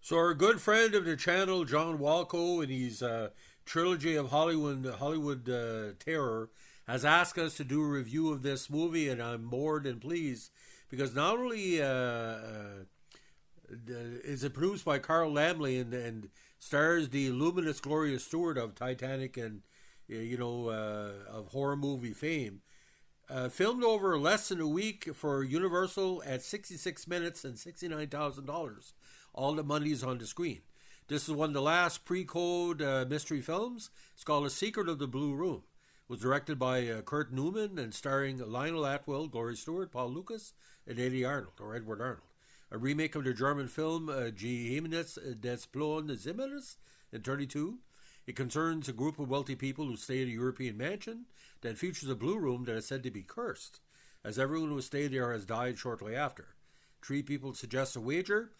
So our good friend of the channel, John Walco, in his trilogy of Hollywood terror, has asked us to do a review of this movie, and I'm more than pleased because not only is it produced by Carl Laemmle and stars the luminous Gloria Stuart of Titanic and of horror movie fame. Filmed over less than a week for Universal at 66 minutes and $69,000. All the money is on the screen. This is one of the last pre-code mystery films. It's called A Secret of the Blue Room. It was directed by Kurt Newman and starring Lionel Atwill, Gloria Stuart, Paul Lucas, and Edward Arnold. A remake of the German film Geheimnis des Blauen Zimmers in 1932. It concerns a group of wealthy people who stay at a European mansion that features a blue room that is said to be cursed, as everyone who stayed there has died shortly after. Three people suggest a wager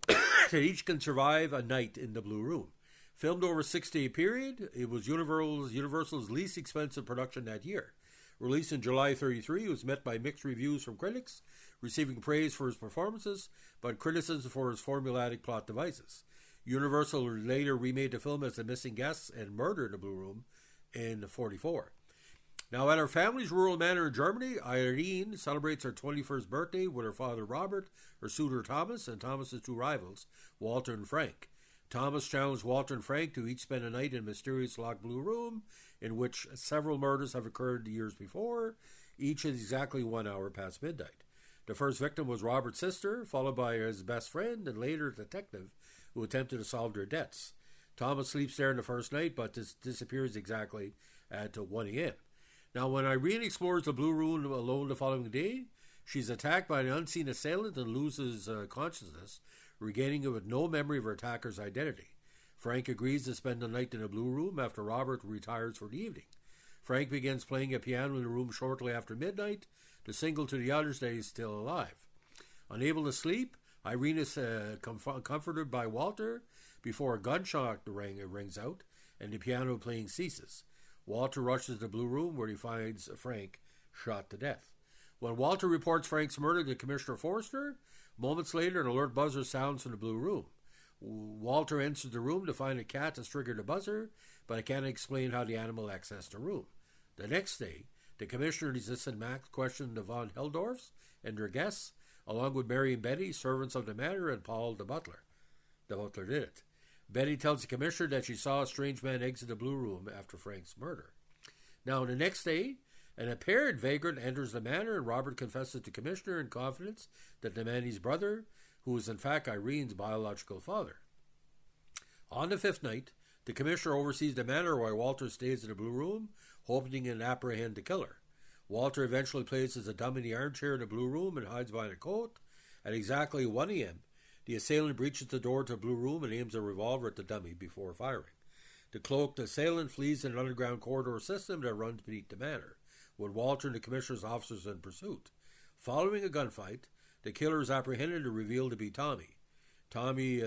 that each can survive a night in the blue room. Filmed over a 6-day period, it was Universal's least expensive production that year. Released in July 1933, it was met by mixed reviews from critics, receiving praise for his performances, but criticism for his formulaic plot devices. Universal later remade the film as The Missing Guests and Murder in the Blue Room in 1944. Now, at her family's rural manor in Germany, Irene celebrates her 21st birthday with her father Robert, her suitor Thomas, and Thomas's two rivals, Walter and Frank. Thomas challenged Walter and Frank to each spend a night in a mysterious locked blue room in which several murders have occurred years before, each at exactly 1 hour past midnight. The first victim was Robert's sister, followed by his best friend and later a detective who attempted to solve their debts. Thomas sleeps there in the first night, but disappears exactly at 1 a.m. Now, when Irene explores the blue room alone the following day, she's attacked by an unseen assailant and loses consciousness, regaining it with no memory of her attacker's identity. Frank agrees to spend the night in the blue room after Robert retires for the evening. Frank begins playing a piano in the room shortly after midnight to signal to the others that he's still alive. Unable to sleep, Irene is comforted by Walter before a gunshot rings out and the piano playing ceases. Walter rushes to the blue room where he finds Frank shot to death. When Walter reports Frank's murder to Commissioner Forrester, moments later an alert buzzer sounds from the blue room. Walter enters the room to find a cat has triggered the buzzer, but I can't explain how the animal accessed the room. The next day, the Commissioner and his assistant Max question the von Heldorfs and their guests, along with Mary and Betty, servants of the manor, and Paul the butler. The butler did it. Betty tells the Commissioner that she saw a strange man exit the blue room after Frank's murder. Now, the next day, an apparent vagrant enters the manor, and Robert confesses to the Commissioner in confidence that the man is his brother, who is in fact Irene's biological father. On the fifth night, the Commissioner oversees the manor while Walter stays in the blue room, hoping to apprehend the killer. Walter eventually places a dummy in the armchair in the blue room and hides behind a coat. At exactly 1 a.m., the assailant breaches the door to the blue room and aims a revolver at the dummy before firing. The cloaked assailant flees in an underground corridor system that runs beneath the manor, with Walter and the Commissioner's officers in pursuit. Following a gunfight, the killer is apprehended and revealed to be Tommy. Tommy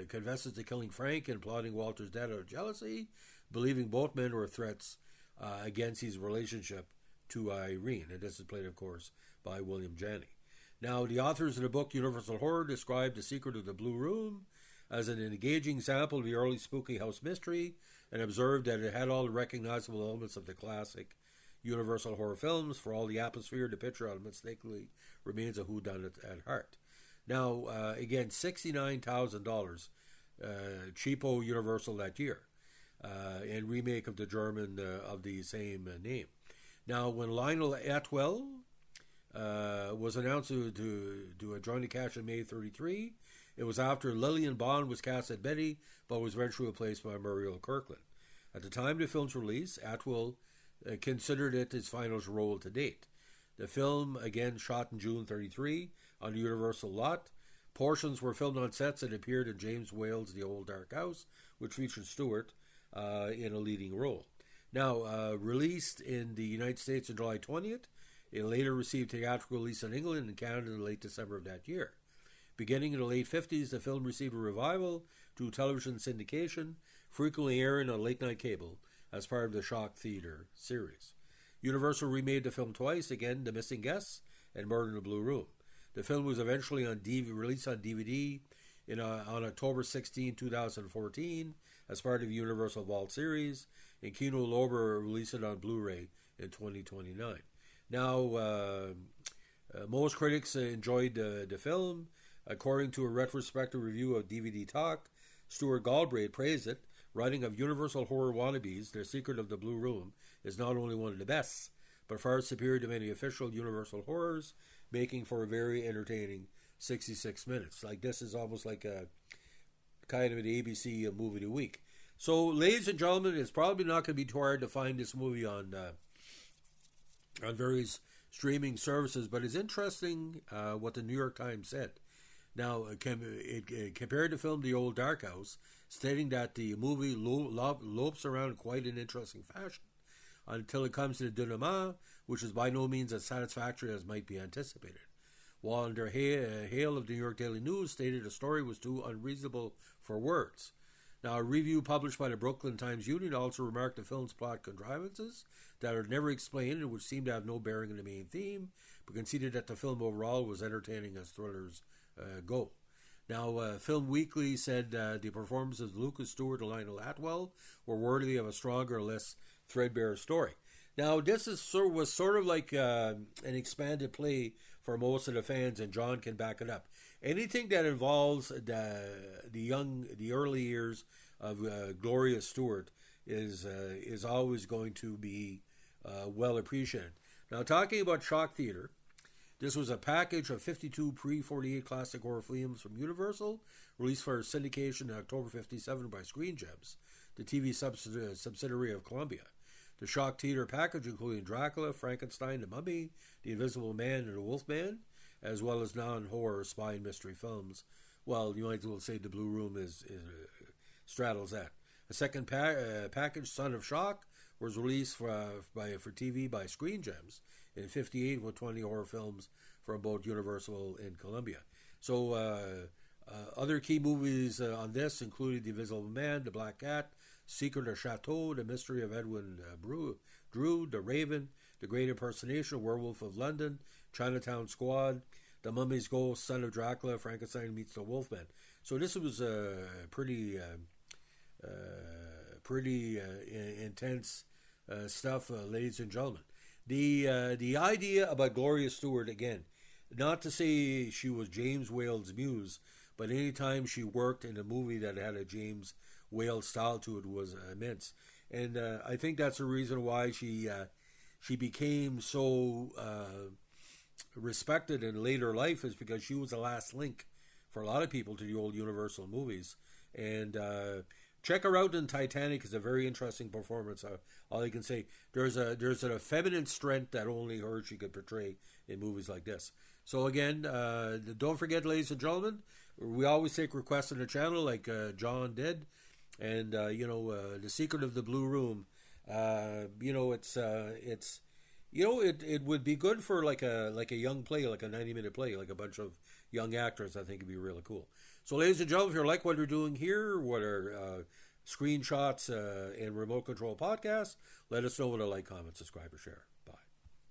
confesses to killing Frank and plotting Walter's death out of jealousy, believing both men were threats against his relationship to Irene. And this is played, of course, by William Janney. Now, the authors of the book Universal Horror described The Secret of the Blue Room as an engaging example of the early spooky house mystery and observed that it had all the recognizable elements of the classic Universal horror films. For all the atmosphere, the picture mistakenly remains a whodunit at heart. Now, again, $69,000 cheapo Universal that year, and remake of the German of the same name. Now, when Lionel Atwill was announced to join the cast in May 1933, it was after Lillian Bond was cast as Betty, but was eventually replaced by Muriel Kirkland. At the time of the film's release, Atwill considered it his final role to date. The film, again shot in June 1933 on the Universal lot. Portions were filmed on sets and appeared in James Whale's The Old Dark House, which featured Stewart in a leading role. Now, released in the United States on July 20th, it later received theatrical release in England and Canada in late December of that year. Beginning in the late 50s, the film received a revival through television syndication, frequently airing on late-night cable as part of the Shock Theater series. Universal remade the film twice, again The Missing Guests and Murder in the Blue Room. The film was eventually released on DVD on October 16, 2014, as part of Universal Vault series. And Kino Lorber released it on Blu-ray in 2029. Now, most critics enjoyed the film. According to a retrospective review of DVD Talk, Stuart Galbraith praised it, writing of Universal horror wannabes, The Secret of the Blue Room is not only one of the best, but far superior to many official Universal horrors, making for a very entertaining 66 minutes. Like, this is almost like a kind of an ABC movie of the week. So, ladies and gentlemen, it's probably not going to be too hard to find this movie on various streaming services, but it's interesting what the New York Times said. Now, it compared the film to The Old Dark House, stating that the movie lopes around in quite an interesting fashion until it comes to the denouement, which is by no means as satisfactory as might be anticipated. Wallander Hale of the New York Daily News stated the story was too unreasonable for words. Now, a review published by the Brooklyn Times Union also remarked the film's plot contrivances that are never explained and which seem to have no bearing on the main theme, but conceded that the film overall was entertaining as thrillers go. Now, Film Weekly said the performances of Lucas Stewart and Lionel Atwell were worthy of a stronger, less threadbare story. Now, this was sort of like an expanded play for most of the fans, and John can back it up. Anything that involves the early years of Gloria Stuart is always going to be well appreciated. Now, talking about Shock Theatre, this was a package of 52 pre-48 classic horror films from Universal, released for syndication in October 57 by Screen Gems, the TV subsidiary of Columbia. The Shock Theatre package including Dracula, Frankenstein, The Mummy, The Invisible Man, and The Wolfman, as well as non-horror spy and mystery films. Well, you might as well say The Blue Room straddles that. A second package, Son of Shock, was released for TV by Screen Gems in 58 with 20 horror films from both Universal and Columbia. So other key movies on this included The Invisible Man, The Black Cat, Secret of Chateau, The Mystery of Edwin Drew, The Raven, The Great Impersonation, Werewolf of London, Chinatown Squad, The Mummy's Ghost, Son of Dracula, Frankenstein Meets the Wolfman. So this was pretty intense stuff, ladies and gentlemen. The idea about Gloria Stuart, again, not to say she was James Whale's muse, but anytime she worked in a movie that had a James Whale style to it was immense. And I think that's the reason why she became so respected in later life, is because she was the last link for a lot of people to the old Universal movies. And check her out in Titanic. It's a very interesting performance. All I can say, there's a feminine strength that only she could portray in movies like this. So again, don't forget, ladies and gentlemen, we always take requests on the channel, like John did, and The Secret of the Blue Room. It would be good for like a young play, like a 90-minute play, like a bunch of young actors. I think it'd be really cool. So, ladies and gentlemen, if you like what we're doing here, what are screenshots and remote control podcasts, let us know with a like, comment, subscribe, or share.